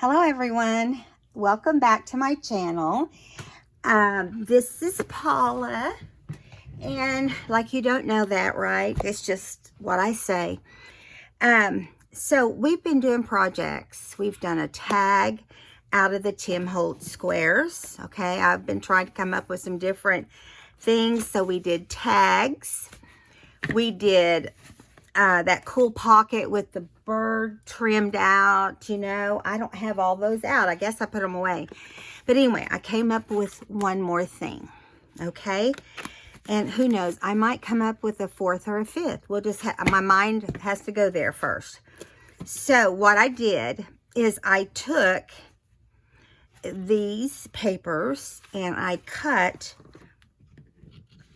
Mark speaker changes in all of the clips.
Speaker 1: Hello everyone, welcome back to my channel. This is Paula, and like you don't know that, right? It's just what I say. So we've been doing projects. We've done a tag out of the Tim Holtz squares. Okay, I've been trying to come up with some different things. So we did tags. We did that cool pocket with the bird trimmed out. You know, I don't have all those out. I guess I put them away. But anyway, I came up with one more thing. Okay. And who knows, I might come up with a fourth or a fifth. We'll just my mind has to go there first. So what I did is I took these papers and I cut,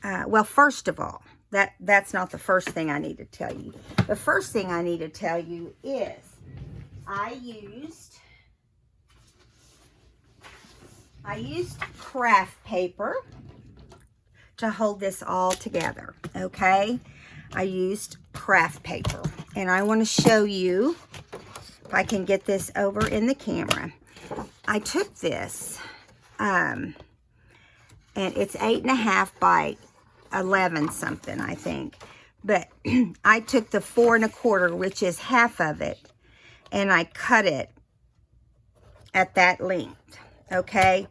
Speaker 1: well, first of all, that's not the first thing I need to tell you. The first thing I need to tell you is I used craft paper to hold this all together, okay? I used craft paper, and I want to show you if I can get this over in the camera. I took this, and it's 8.5 by 11 something, I think. But I took the 4 1/4, which is half of it, and I cut it at that length, okay?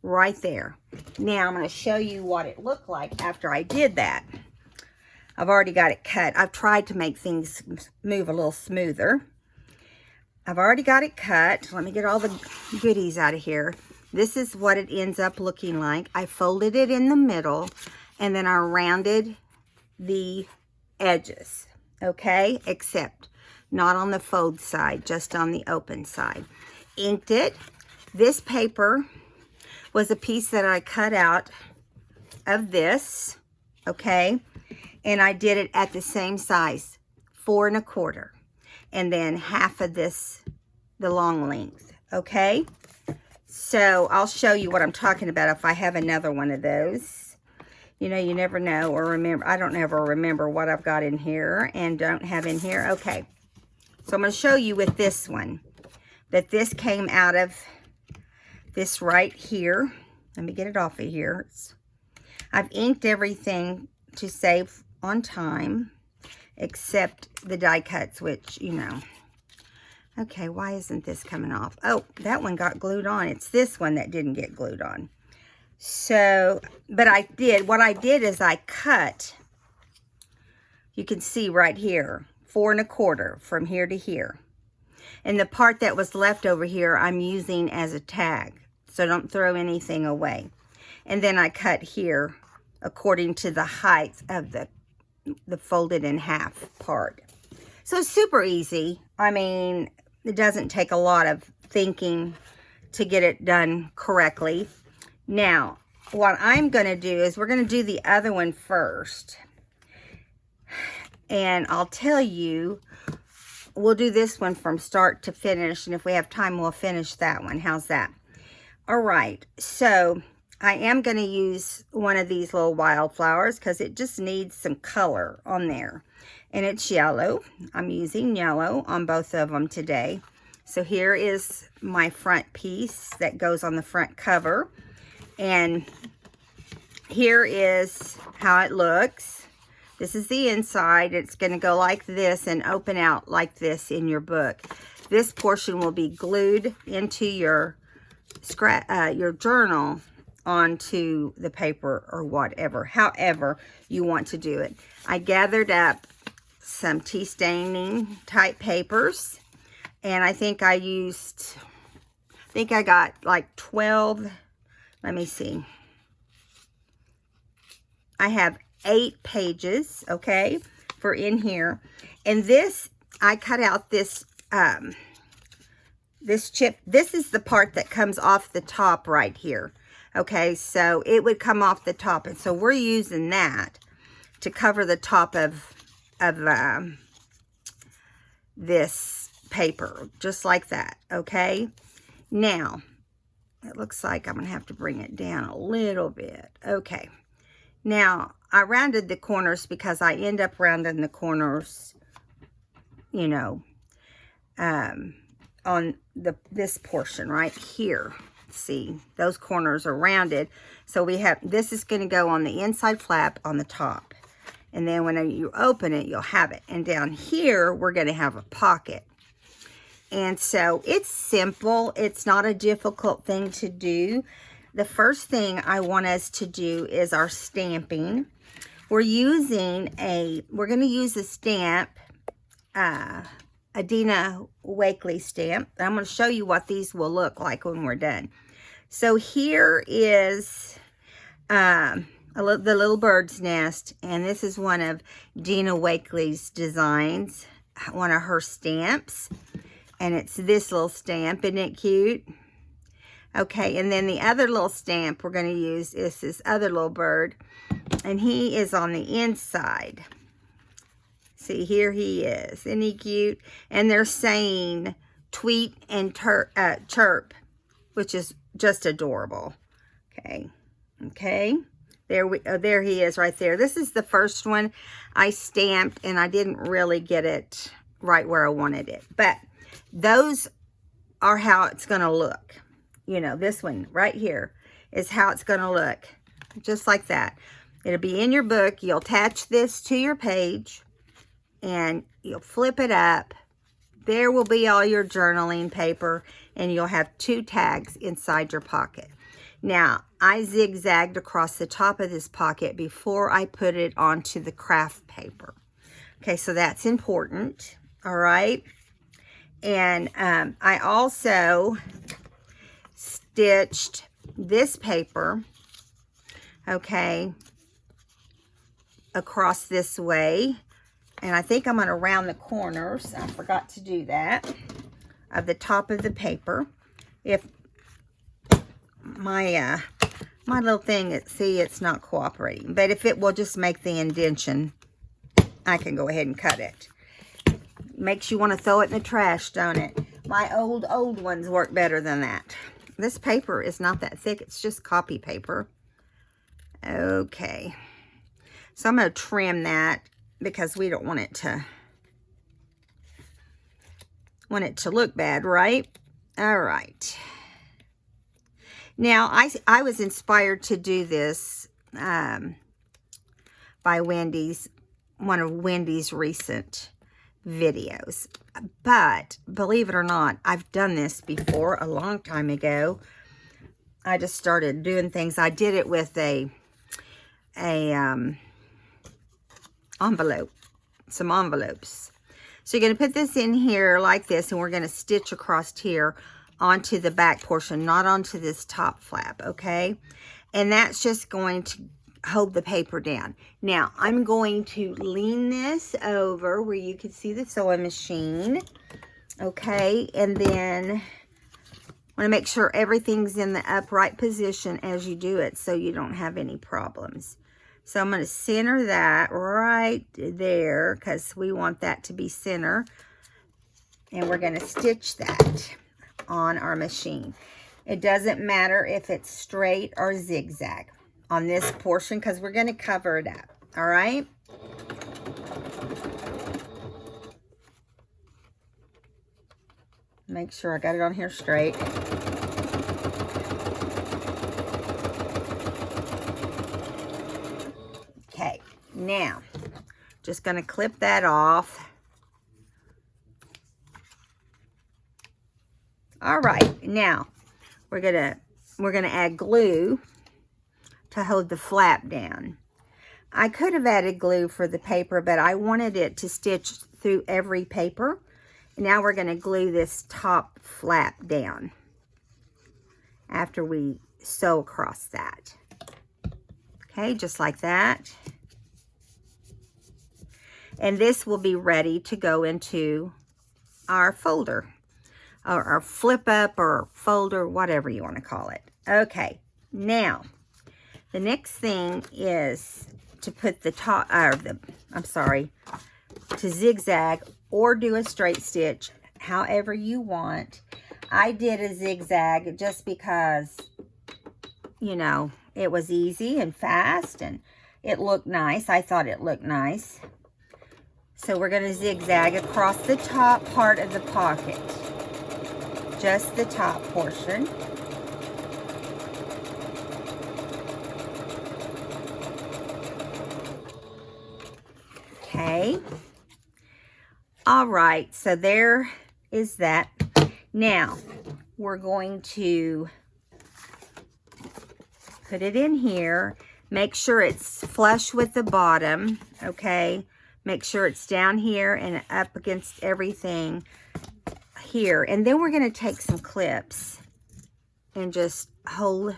Speaker 1: Right there. Now I'm going to show you what it looked like after I did that. I've already got it cut. I've tried to make things move a little smoother. I've already got it cut. Let me get all the goodies out of here. This is what it ends up looking like. I folded it in the middle, and then I rounded the edges, okay? Except not on the fold side, just on the open side. Inked it. This paper was a piece that I cut out of this, okay? And I did it at the same size, 4 1/4. And then half of this, the long length, okay? So I'll show you what I'm talking about if I have another one of those. You know, you never know or remember. I don't ever remember what I've got in here and don't have in here. Okay, so I'm going to show you with this one that this came out of this right here. Let me get it off of here. I've inked everything to save on time, except the die cuts, which, you know. Okay, why isn't this coming off? Oh, that one got glued on. It's this one that didn't get glued on. So, but what I did is I cut, you can see right here, 4 1/4 from here to here. And the part that was left over here, I'm using as a tag. So don't throw anything away. And then I cut here according to the height of the folded in half part. So it's super easy. I mean, it doesn't take a lot of thinking to get it done correctly. Now, what I'm going to do is we're going to do the other one first. And I'll tell you, we'll do this one from start to finish. And if we have time, we'll finish that one. How's that? All right. So I am going to use one of these little wildflowers because it just needs some color on there. And it's yellow. I'm using yellow on both of them today. So here is my front piece that goes on the front cover. And here is how it looks. This is the inside. It's going to go like this and open out like this in your book. This portion will be glued into your journal onto the paper or whatever, however you want to do it. I gathered up some tea staining type papers, and I think I got like 12. Let me see. I have 8 pages, okay, for in here. And this, I cut out this, this chip. This is the part that comes off the top right here. Okay, so it would come off the top. And so we're using that to cover the top of this paper, just like that, okay? Now, it looks like I'm going to have to bring it down a little bit. Okay. Now, I rounded the corners because I end up rounding the corners, you know, on this portion right here. See, those corners are rounded. So we have, this is going to go on the inside flap on the top. And then when you open it, you'll have it. And down here, we're going to have a pocket. And so it's simple. It's not a difficult thing to do. The first thing I want us to do is our stamping. We're going to use a stamp, a Dina Wakley stamp. I'm going to show you what these will look like when we're done. So here is the little bird's nest, and this is one of Dina Wakley's designs, one of her stamps, and it's this little stamp. Isn't it cute? Okay, and then the other little stamp we're going to use is this other little bird, and he is on the inside. See, here he is. Isn't he cute? And they're saying tweet and chirp, which is just adorable. Okay. Okay. There he is right there. This is the first one I stamped, and I didn't really get it right where I wanted it. But those are how it's going to look. You know, this one right here is how it's going to look. Just like that. It'll be in your book. You'll attach this to your page, and you'll flip it up. There will be all your journaling paper, and you'll have 2 tags inside your pocket. Now, I zigzagged across the top of this pocket before I put it onto the craft paper. Okay, so that's important, all right? And I also stitched this paper, okay, across this way. And I think I'm going to round the corners. I forgot to do that, of the top of the paper. If my my little thing, see, it's not cooperating. But if it will just make the indentation, I can go ahead and cut it. Makes you want to throw it in the trash, don't it? My old ones work better than that. This paper is not that thick. It's just copy paper. Okay. So I'm going to trim that, because we don't want it to look bad, right? All right. Now, I was inspired to do this by one of Wendy's recent videos. But believe it or not, I've done this before a long time ago. I just started doing things. I did it with a envelope, some envelopes. So you're going to put this in here like this, and we're going to stitch across here onto the back portion, not onto this top flap, okay? And that's just going to hold the paper down. Now, I'm going to lean this over where you can see the sewing machine, okay? And then want to make sure everything's in the upright position as you do it, so you don't have any problems. So I'm going to center that right there, because we want that to be center. And we're going to stitch that on our machine. It doesn't matter if it's straight or zigzag on this portion, because we're going to cover it up. All right? Make sure I got it on here straight. Okay, now just going to clip that off. All right, now we're gonna add glue to hold the flap down. I could have added glue for the paper, but I wanted it to stitch through every paper. Now we're going to glue this top flap down after we sew across that. Okay, just like that. And this will be ready to go into our folder, or our flip up, or folder, whatever you want to call it. Okay, now the next thing is to put the top, to zigzag or do a straight stitch, however you want. I did a zigzag just because, you know, it was easy and fast, and it looked nice. I thought it looked nice. So we're going to zigzag across the top part of the pocket. just the top portion. Okay. All right, so there is that. Now, we're going to put it in here. Make sure it's flush with the bottom, okay? Make sure it's down here and up against everything here. And then we're going to take some clips and just hold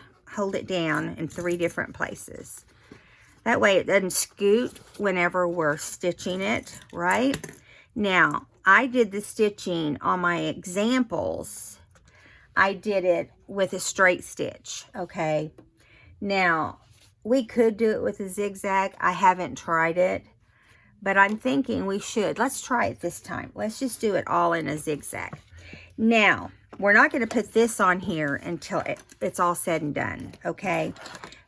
Speaker 1: it down in 3 different places. That way it doesn't scoot whenever we're stitching it, right? Now, I did the stitching on my examples. I did it with a straight stitch, okay? Now, we could do it with a zigzag. I haven't tried it, but I'm thinking we should. Let's try it this time. Let's just do it all in a zigzag. Now, we're not going to put this on here until it's all said and done, okay?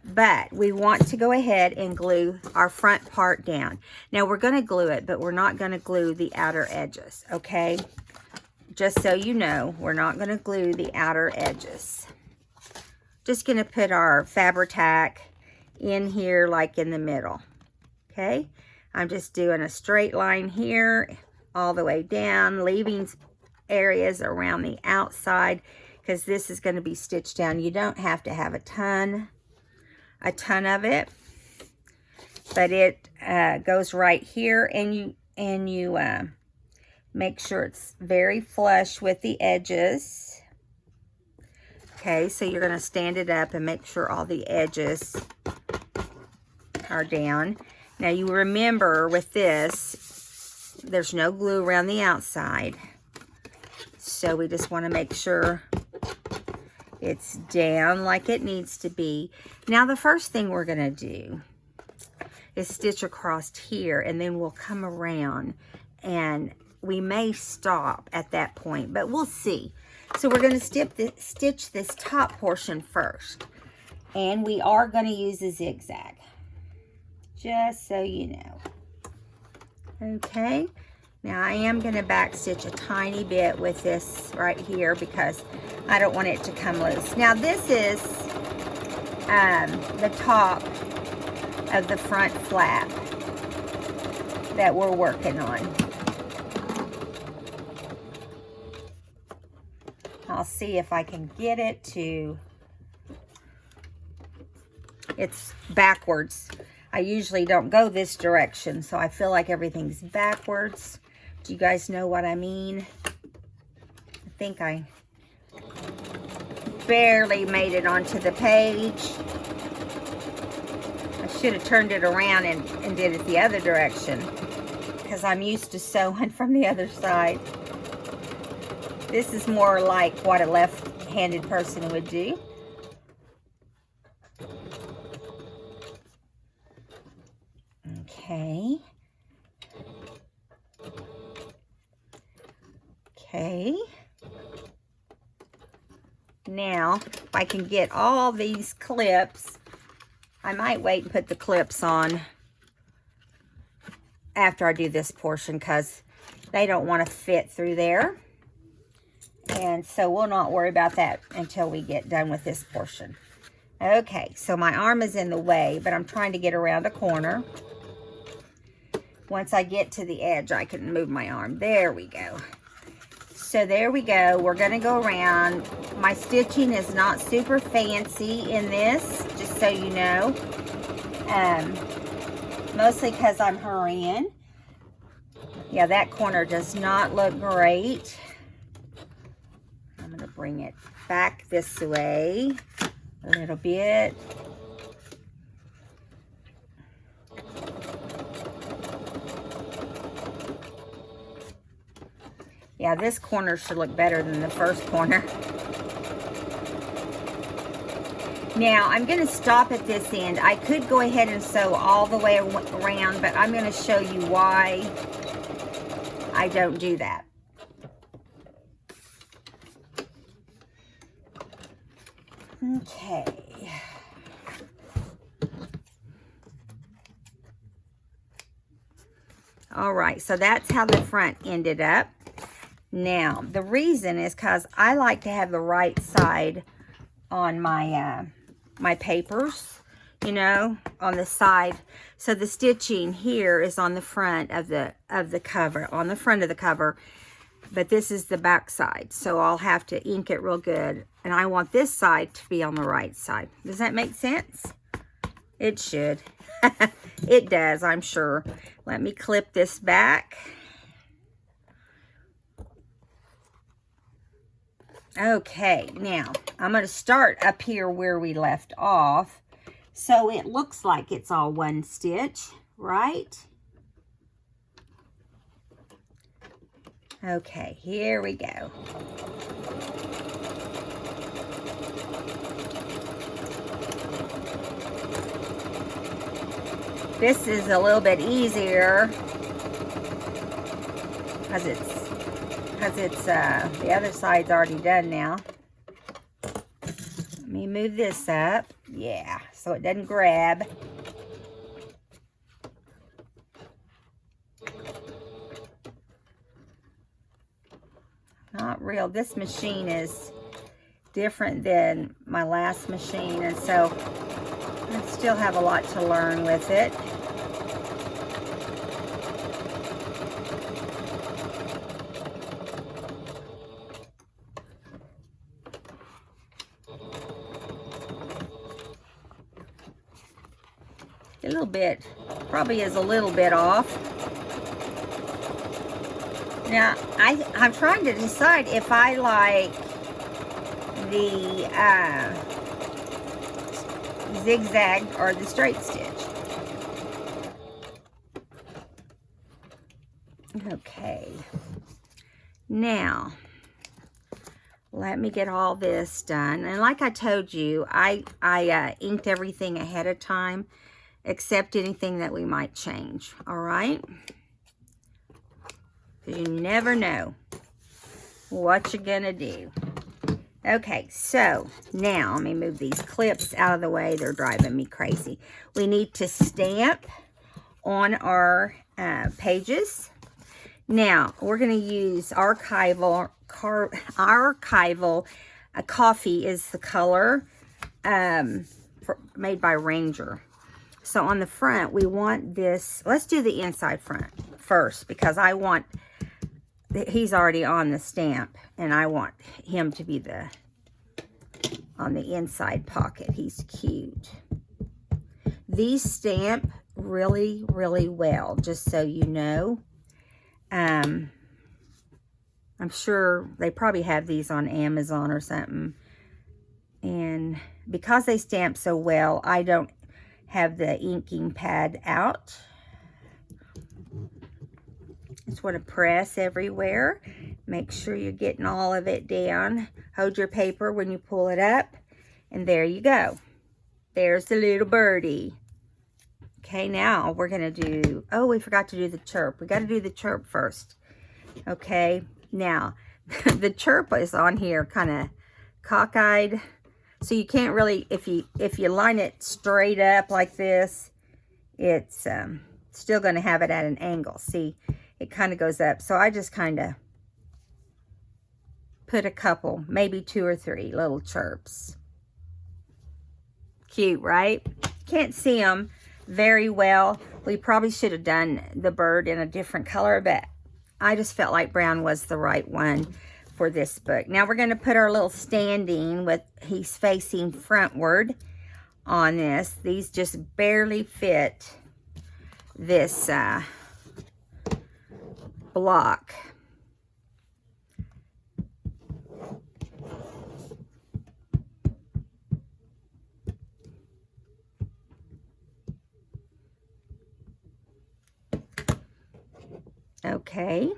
Speaker 1: But we want to go ahead and glue our front part down. Now, we're going to glue it, but we're not going to glue the outer edges, okay? Just so you know, we're not going to glue the outer edges. Just going to put our Fabri-Tac in here, like in the middle, okay? I'm just doing a straight line here, all the way down, leaving areas around the outside, because this is going to be stitched down. You don't have to have a ton of it, but it goes right here, and you make sure it's very flush with the edges. Okay, so you're going to stand it up and make sure all the edges are down. Now you remember with this, there's no glue around the outside, so we just want to make sure it's down like it needs to be. Now the first thing we're going to do is stitch across here, and then we'll come around, and we may stop at that point, but we'll see. So we're going to stitch this top portion first, and we are going to use a zigzag, just so you know. Okay, now I am going to back stitch a tiny bit with this right here because I don't want it to come loose. Now this is the top of the front flap that we're working on. I'll see if I can get it to, it's backwards. I usually don't go this direction, so I feel like everything's backwards. Do you guys know what I mean? I think I barely made it onto the page. I should have turned it around and did it the other direction, because I'm used to sewing from the other side. This is more like what a left-handed person would do. Okay. Okay. Now, if I can get all these clips, I might wait and put the clips on after I do this portion, because they don't want to fit through there. And so we'll not worry about that until we get done with this portion. Okay, so my arm is in the way, but I'm trying to get around a corner. Once I get to the edge, I can move my arm. There we go. So there we go. We're going to go around. My stitching is not super fancy in this, just so you know. Mostly because I'm hurrying. Yeah, that corner does not look great. I'm going to bring it back this way a little bit. Yeah, this corner should look better than the first corner. Now, I'm going to stop at this end. I could go ahead and sew all the way around, but I'm going to show you why I don't do that. Okay. All right, so that's how the front ended up. Now, the reason is because I like to have the right side on my my papers, you know, on the side. So the stitching here is on the front of the cover, on the front of the cover, but this is the back side. So I'll have to ink it real good, and I want this side to be on the right side. Does that make sense? It should. It does, I'm sure. Let me clip this back. Okay, now I'm going to start up here where we left off. So it looks like it's all one stitch, right? Okay, here we go. This is a little bit easier because it's the other side's already done now. Let me move this up. Yeah, so it doesn't grab. Not real. This machine is different than my last machine, and so I still have a lot to learn with it. A little bit, probably is a little bit off. Now, I'm trying to decide if I like the zigzag or the straight stitch. Okay. Now, let me get all this done. And like I told you, I inked everything ahead of time, except anything that we might change. All right? Because you never know what you're going to do. Okay, so now let me move these clips out of the way. They're driving me crazy. We need to stamp on our pages. Now, we're going to use archival. Coffee is the color made by Ranger. So on the front, we want this. Let's do the inside front first, because I want, he's already on the stamp, and I want him to be on the inside pocket. He's cute. These stamp really, really well, just so you know. I'm sure they probably have these on Amazon or something. And because they stamp so well, I don't have the inking pad out. Just want to press everywhere. Make sure you're getting all of it down. Hold your paper when you pull it up. And there you go. There's the little birdie. Okay, now we're going to do, oh, we forgot to do the chirp. We got to do the chirp first. Okay, now the chirp is on here kind of cockeyed. So you can't really, if you line it straight up like this, it's still going to have it at an angle. See, it kind of goes up. So I just kind of put a couple, maybe 2 or 3 little chirps. Cute, right? Can't see them very well. We probably should have done the bird in a different color, but I just felt like brown was the right one for this book. Now we're going to put our little standing with, he's facing frontward on this. These just barely fit this block. Okay.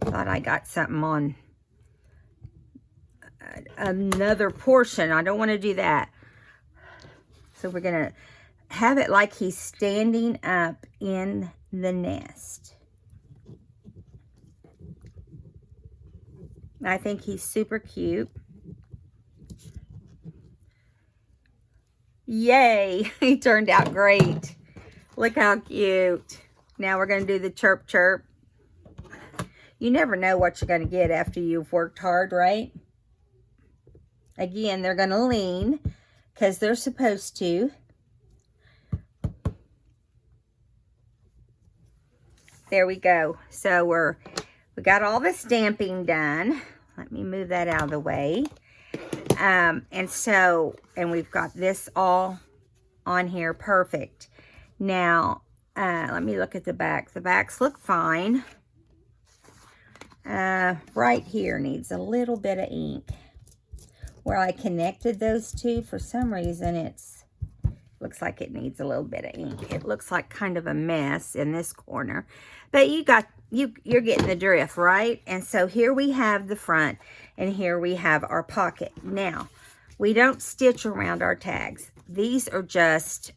Speaker 1: Thought I got something on another portion. I don't want to do that. So we're going to have it like he's standing up in the nest. I think he's super cute. Yay! He turned out great. Look how cute. Now we're going to do the chirp chirp. You never know what you're going to get after you've worked hard, right? Again, they're going to lean because they're supposed to. There we go. So we got all the stamping done. Let me move that out of the way. And we've got this all on here. Perfect. Now, let me look at the back. The backs look fine. Right here needs a little bit of ink. Where I connected those two, for some reason looks like it needs a little bit of ink. It looks like kind of a mess in this corner. But you're getting the drift, right? And so here we have the front, and here we have our pocket. Now, we don't stitch around our tags. These are just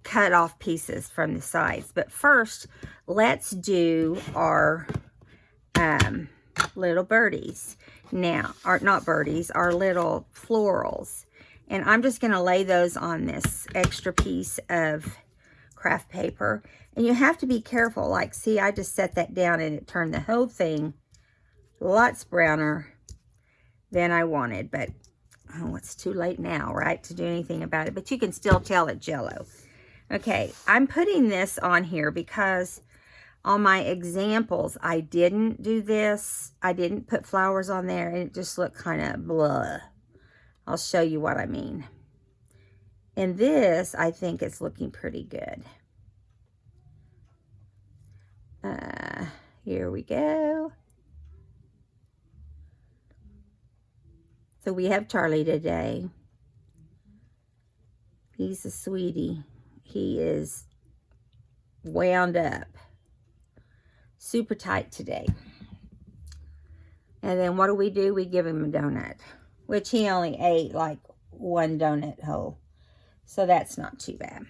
Speaker 1: cut off pieces from the sides. But first, let's do our little birdies. Now, not birdies, our little florals. And I'm just going to lay those on this extra piece of craft paper. And you have to be careful. Like, see, I just set that down and it turned the whole thing lots browner than I wanted. But, oh, it's too late now, right, to do anything about it. But you can still tell it's Jell-O. Okay, I'm putting this on here because on my examples, I didn't do this. I didn't put flowers on there, and it just looked kind of blah. I'll show you what I mean. And this, I think it's looking pretty good. Here we go. So we have Charlie today. He's a sweetie. He is wound up. Super tight today. And then what do? We give him a donut, which he only ate like one donut whole. So that's not too bad.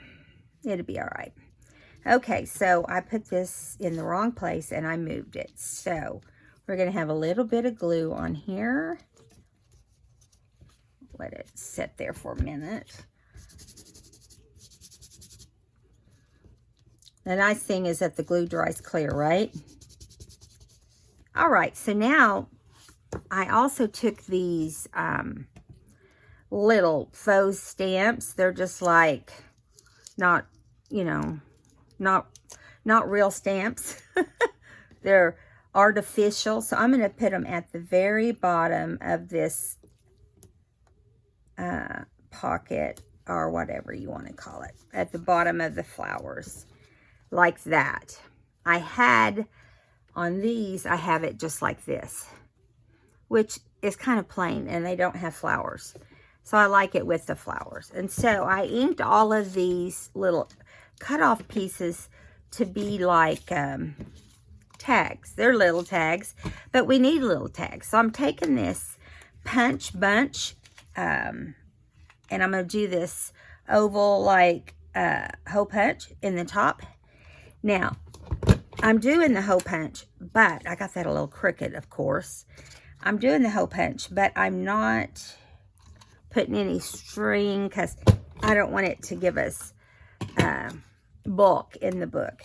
Speaker 1: It'll be all right. Okay, so I put this in the wrong place and I moved it. So we're going to have a little bit of glue on here. Let it sit there for a minute. The nice thing is that the glue dries clear, right? All right, so now I also took these little faux stamps. They're just like not, you know, not real stamps. They're artificial. So I'm going to put them at the very bottom of this pocket, or whatever you want to call it, at the bottom of the flowers, like that. I had on these, I have it just like this, which is kind of plain, and they don't have flowers. So I like it with the flowers. And so I inked all of these little cut off pieces to be like tags. They're little tags, but we need little tags. So I'm taking this punch bunch, and I'm going to do this oval like hole punch in the top. Now, I'm doing the hole punch, but I got that a little crooked, of course. I'm doing the hole punch, but I'm not putting any string because I don't want it to give us bulk in the book.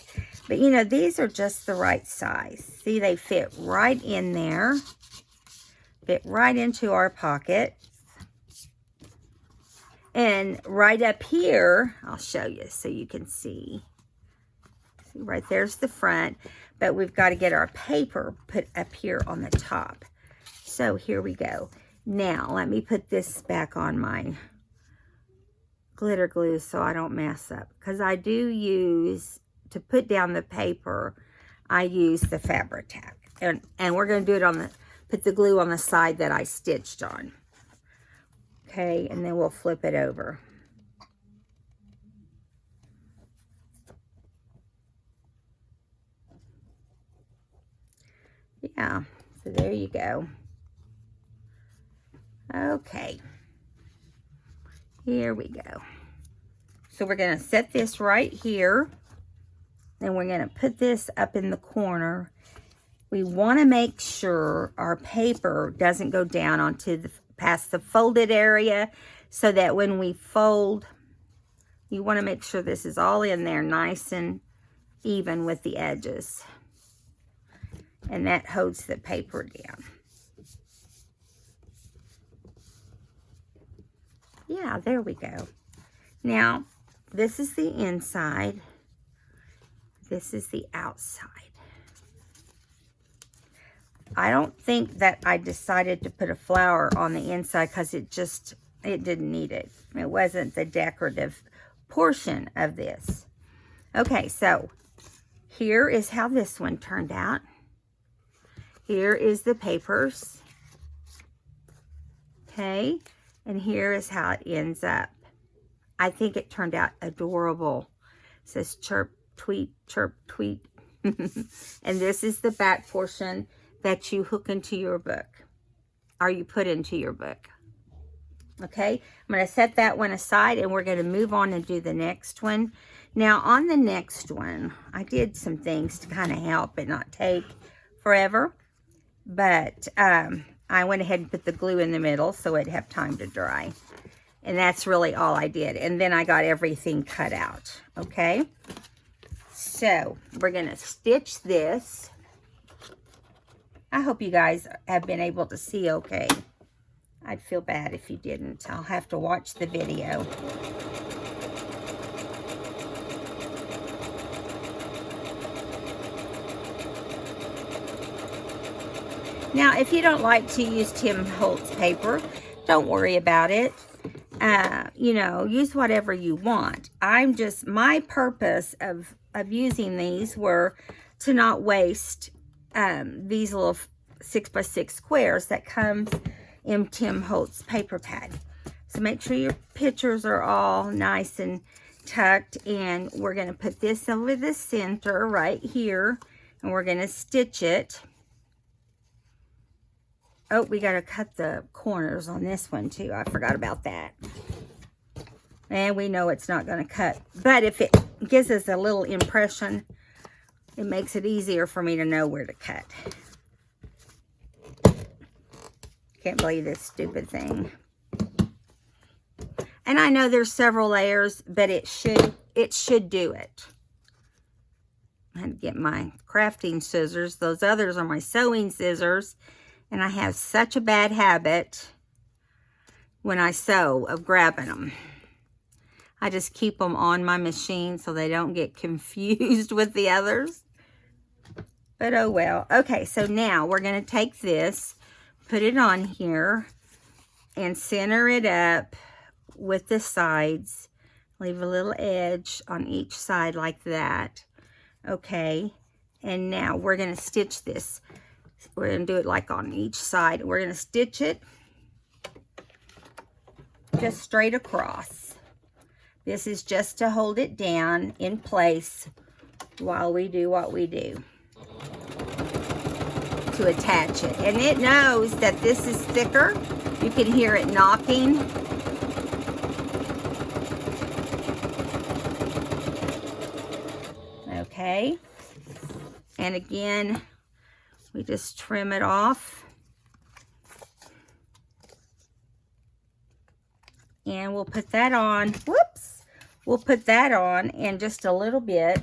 Speaker 1: But, you know, these are just the right size. See, they fit right in there. Fit right into our pocket. And right up here, I'll show you so you can see. See, right there's the front. But we've got to get our paper put up here on the top. So here we go. Now, let me put this back on my glitter glue so I don't mess up. Because I do use, to put down the paper, I use the fabric tack. And we're going to do it on the, put the glue on the side that I stitched on. Okay, and then we'll flip it over. Yeah, so there you go. Okay, here we go. So we're going to set this right here. Then we're going to put this up in the corner. We want to make sure our paper doesn't go down onto the past the folded area, so that when we fold, you want to make sure this is all in there nice and even with the edges. and that holds the paper down. Yeah, there we go. Now, this is the inside. This is the outside. I don't think that I decided to put a flower on the inside because it didn't need it. It wasn't the decorative portion of this. Okay, so here is how this one turned out. Here is the papers. Okay, and here is how it ends up. I think it turned out adorable. It says chirp, tweet, chirp, tweet. And this is the back portion that you hook into your book, or you put into your book. Okay, I'm going to set that one aside, and we're going to move on and do the next one. Now, on the next one, I did some things to kind of help it not take forever, but I went ahead and put the glue in the middle so it'd have time to dry. And that's really all I did. And then I got everything cut out, okay? So, we're going to stitch this. I hope you guys have been able to see okay. I'd feel bad if you didn't. I'll have to watch the video. Now, if you don't like to use Tim Holtz paper, don't worry about it. You know, use whatever you want. My purpose of using these were to not waste these little 6x6 squares that comes in Tim Holtz paper pad. So make sure your pictures are all nice and tucked, and we're going to put this over the center right here, and we're going to stitch it. Oh, we got to cut the corners on this one too. I forgot about that. And we know it's not going to cut, but if it gives us a little impression, it makes it easier for me to know where to cut. Can't believe this stupid thing. And I know there's several layers, but it should do it. I had to get my crafting scissors. Those others are my sewing scissors. And I have such a bad habit when I sew of grabbing them. I just keep them on my machine so they don't get confused with the others. But oh well. Okay, so now we're going to take this, put it on here, and center it up with the sides. Leave a little edge on each side like that. Okay, and now we're going to stitch this. We're going to do it like on each side. We're going to stitch it just straight across. This is just to hold it down in place while we do what we do to attach it. And it knows that this is thicker. You can hear it knocking. Okay. And again, we just trim it off. And we'll put that on. Whoops. We'll put that on in just a little bit.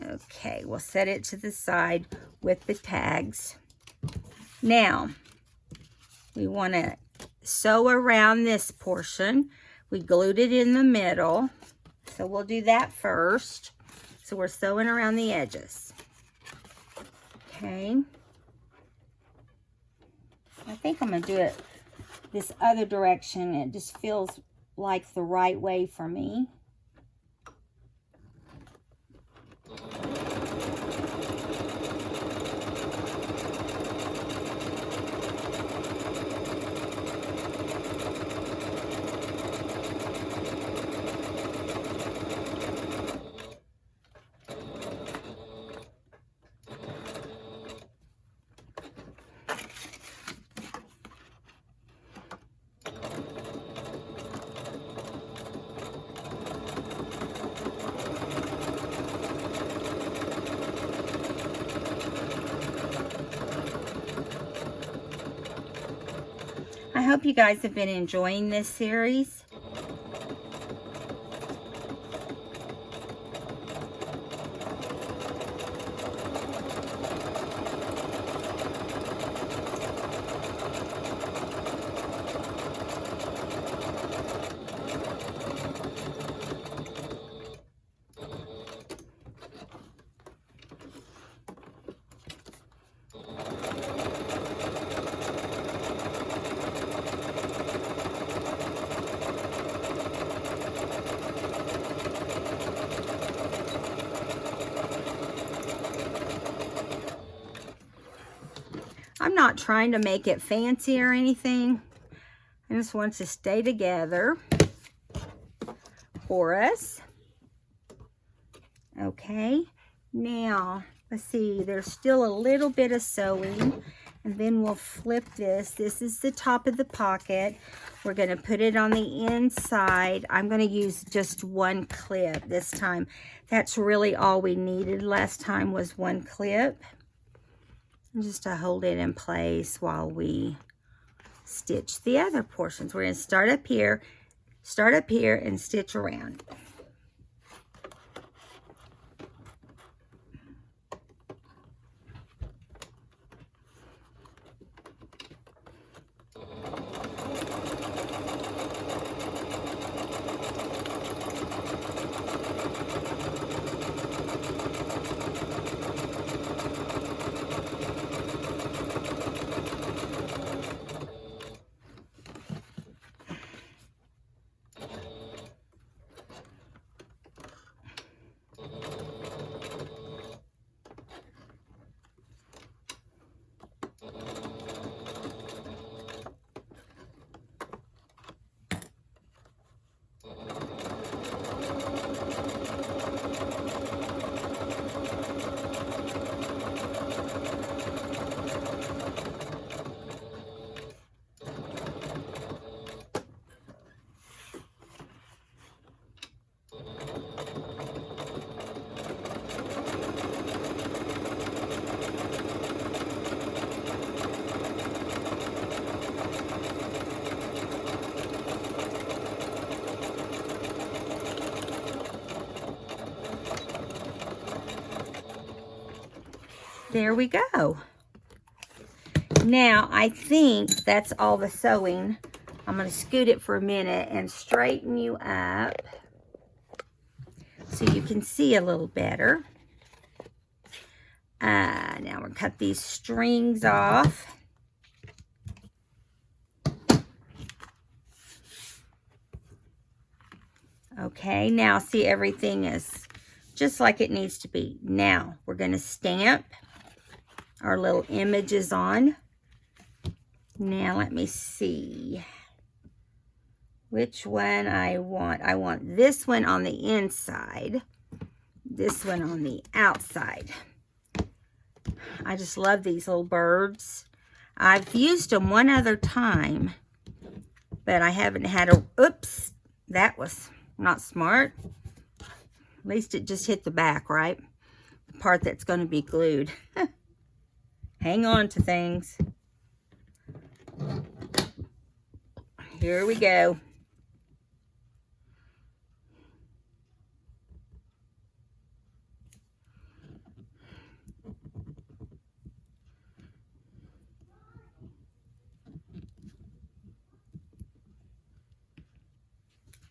Speaker 1: Okay, we'll set it to the side with the tags. Now, we want to sew around this portion. We glued it in the middle. So we'll do that first. So we're sewing around the edges. Okay. I think I'm going to do it this other direction. It just feels like the right way for me. I hope you guys have been enjoying this series. I'm not trying to make it fancy or anything. I just want it to stay together for us. Okay, now let's see, there's still a little bit of sewing, and then we'll flip this. This is the top of the pocket. We're going to put it on the inside. I'm going to use just one clip this time. That's really all we needed last time, was one clip. Just to hold it in place while we stitch the other portions. We're going to start up here and stitch around. There we go. Now, I think that's all the sewing. I'm going to scoot it for a minute and straighten you up so you can see a little better. Now we're going to cut these strings off. Okay, now see, everything is just like it needs to be. Now, we're going to stamp our little images on. Now, let me see which one I want. I want this one on the inside, this one on the outside. I just love these little birds. I've used them one other time, but I haven't had a, oops, that was not smart. At least it just hit the back, right? The part that's going to be glued. Hang on to things. Here we go.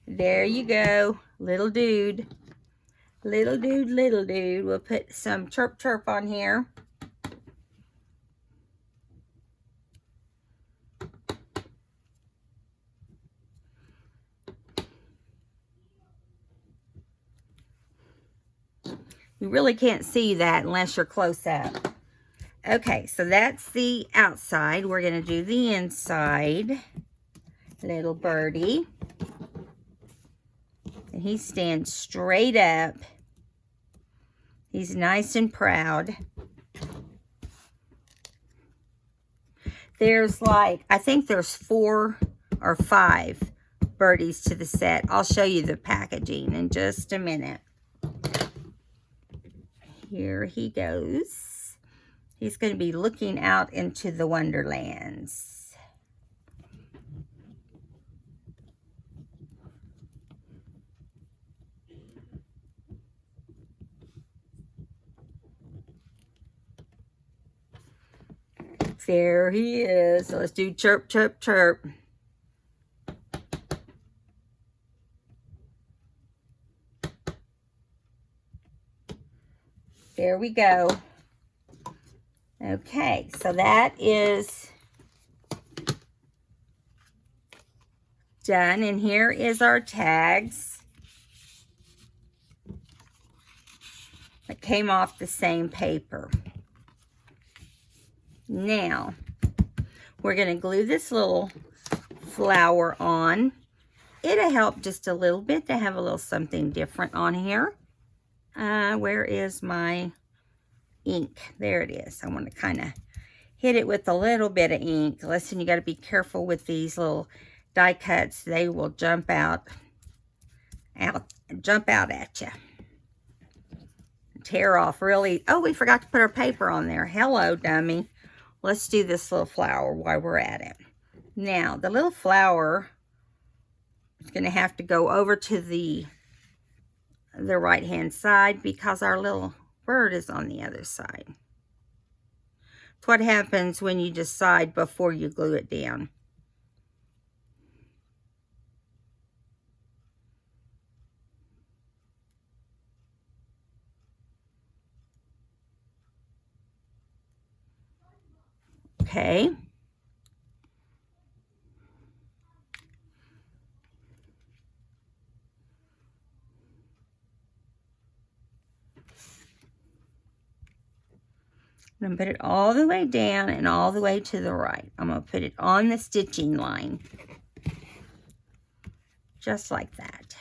Speaker 1: There you go, little dude. Little dude, little dude. We'll put some chirp chirp on here. You really can't see that unless you're close up. Okay, so that's the outside. We're going to do the inside. Little birdie. And he stands straight up. He's nice and proud. There's like, I think there's 4 or 5 birdies to the set. I'll show you the packaging in just a minute. Here he goes. He's going to be looking out into the wonderlands. There he is. So let's do chirp, chirp, chirp. There we go. Okay, so that is done. And here is our tags that came off the same paper. Now, we're going to glue this little flower on. It'll help just a little bit to have a little something different on here. Where is my ink? There it is. I want to kind of hit it with a little bit of ink. Listen, you got to be careful with these little die cuts. They will jump out at you. Tear off really. Oh, we forgot to put our paper on there. Hello, dummy. Let's do this little flower while we're at it. Now, the little flower is going to have to go over to the right-hand side because our little bird is on the other side. It's what happens when you decide before you glue it down. Okay. I'm going to put it all the way down and all the way to the right. I'm going to put it on the stitching line. Just like that.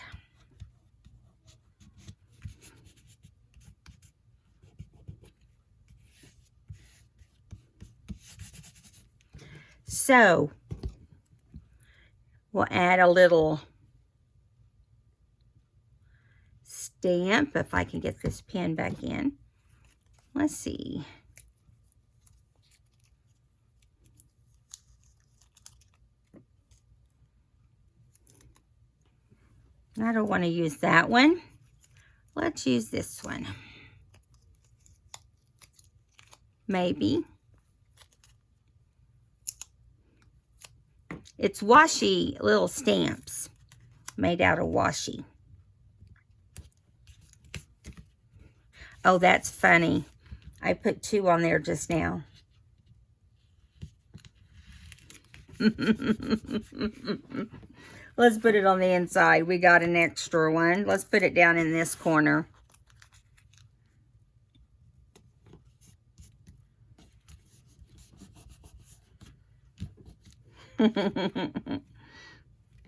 Speaker 1: So, we'll add a little stamp, if I can get this pen back in. Let's see. I don't want to use that one. Let's use this one. Maybe. It's washi little stamps made out of washi. Oh, that's funny. I put 2 on there just now. Let's put it on the inside. We got an extra one. Let's put it down in this corner.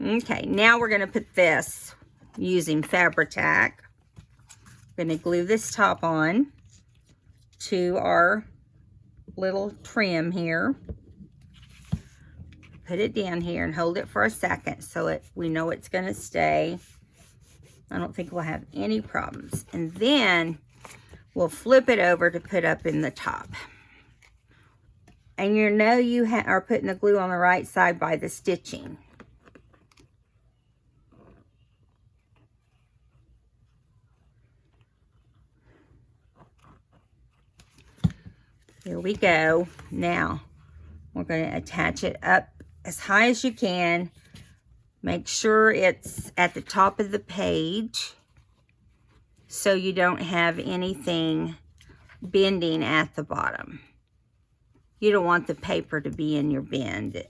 Speaker 1: Okay, now we're going to put this using Fabri-Tac. We're going to glue this top on to our little trim here. Put it down here and hold it for a second so we know it's going to stay. I don't think we'll have any problems. And then we'll flip it over to put up in the top. And you know you are putting the glue on the right side by the stitching. Here we go. Now, we're going to attach it up as high as you can. Make sure it's at the top of the page so you don't have anything bending at the bottom. You don't want the paper to be in your bended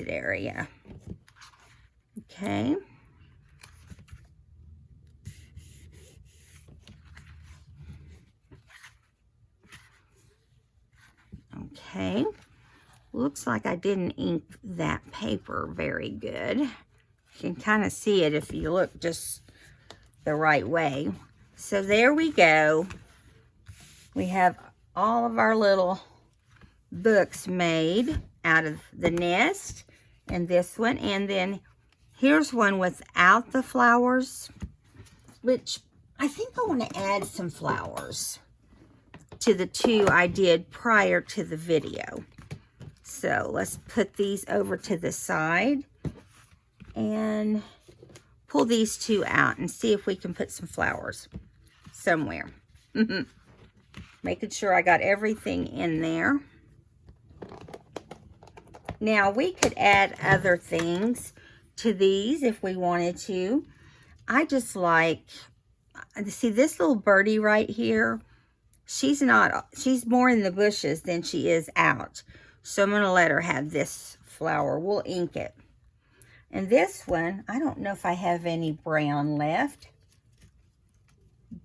Speaker 1: area. Okay. Okay. Looks like I didn't ink that paper very good. You can kind of see it if you look just the right way. So there we go. We have all of our little books made out of the nest and this one, and then here's one without the flowers, which I think I want to add some flowers to the 2 I did prior to the video. So let's put these over to the side and pull these 2 out and see if we can put some flowers somewhere. Making sure I got everything in there. Now, we could add other things to these if we wanted to. I just like, see this little birdie right here? She's more in the bushes than she is out. So I'm going to let her have this flower. We'll ink it. And this one, I don't know if I have any brown left.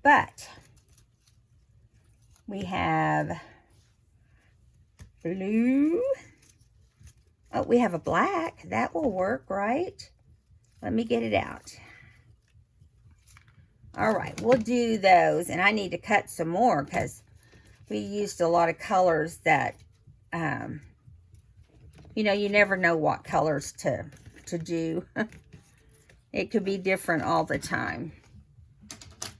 Speaker 1: But we have blue. Oh, we have a black. That will work, right? Let me get it out. All right, we'll do those. And I need to cut some more because we used a lot of colors that, you know, you never know what colors to do. It could be different all the time.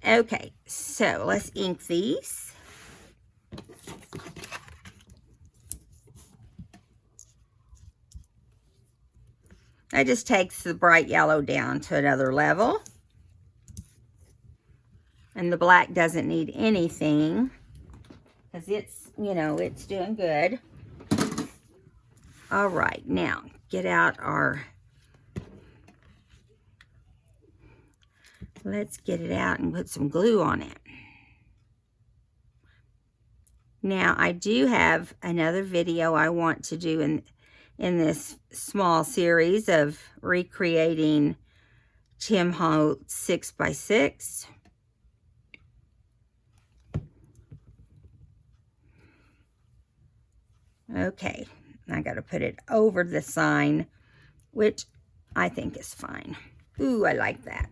Speaker 1: Okay, so let's ink these. That just takes the bright yellow down to another level. And the black doesn't need anything because it's, you know, it's doing good. All right, now get out our, let's get it out and put some glue on it. Now, I do have another video I want to do in this small series of recreating Tim Holtz 6x6. Okay, I got to put it over the sign, which I think is fine. Ooh, I like that.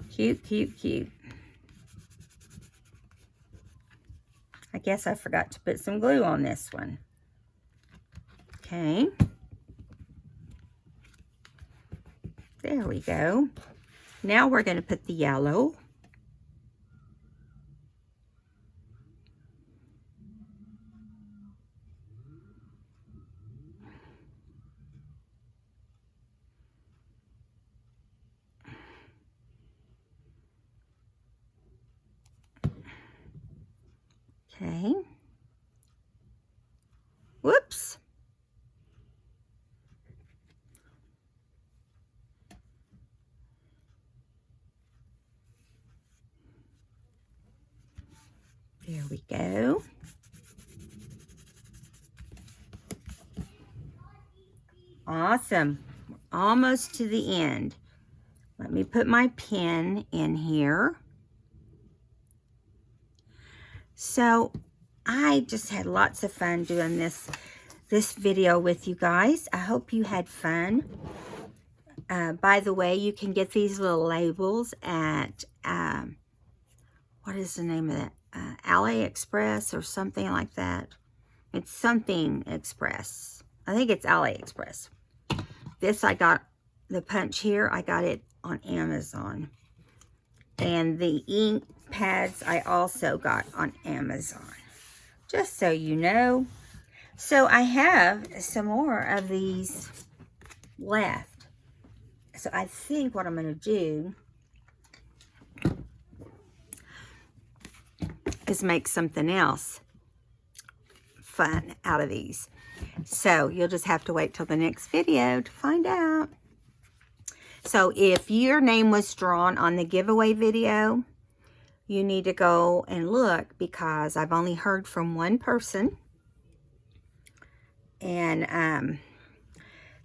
Speaker 1: Cute, cute, cute. I guess I forgot to put some glue on this one. Okay. There we go. Now we're going to put the yellow. Okay. Whoops. There we go. Awesome. We're almost to the end. Let me put my pen in here. So I just had lots of fun doing this video with you guys. I hope you had fun. By the way, you can get these little labels at, what is the name of that? AliExpress or something like that. It's something Express. I think it's AliExpress. This I got, the punch here, I got it on Amazon. And the ink pads I also got on Amazon. Just so you know. So I have some more of these left. So I think what I'm going to do is make something else fun out of these. So you'll just have to wait till the next video to find out. So if your name was drawn on the giveaway video, you need to go and look because I've only heard from one person. And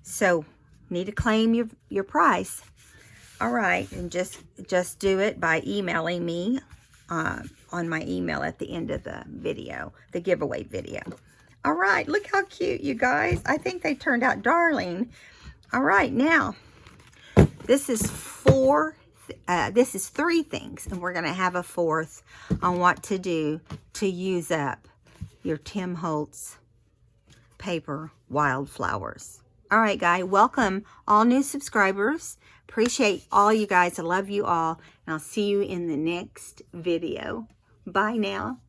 Speaker 1: so need to claim your prize. All right, and just do it by emailing me on my email at the end of the video, the giveaway video. All right, look how cute, you guys. I think they turned out darling. All right, now this is three things, and we're going to have a fourth on what to do to use up your Tim Holtz paper wildflowers. All right, guys, welcome all new subscribers. Appreciate all you guys. I love you all, and I'll see you in the next video. Bye now.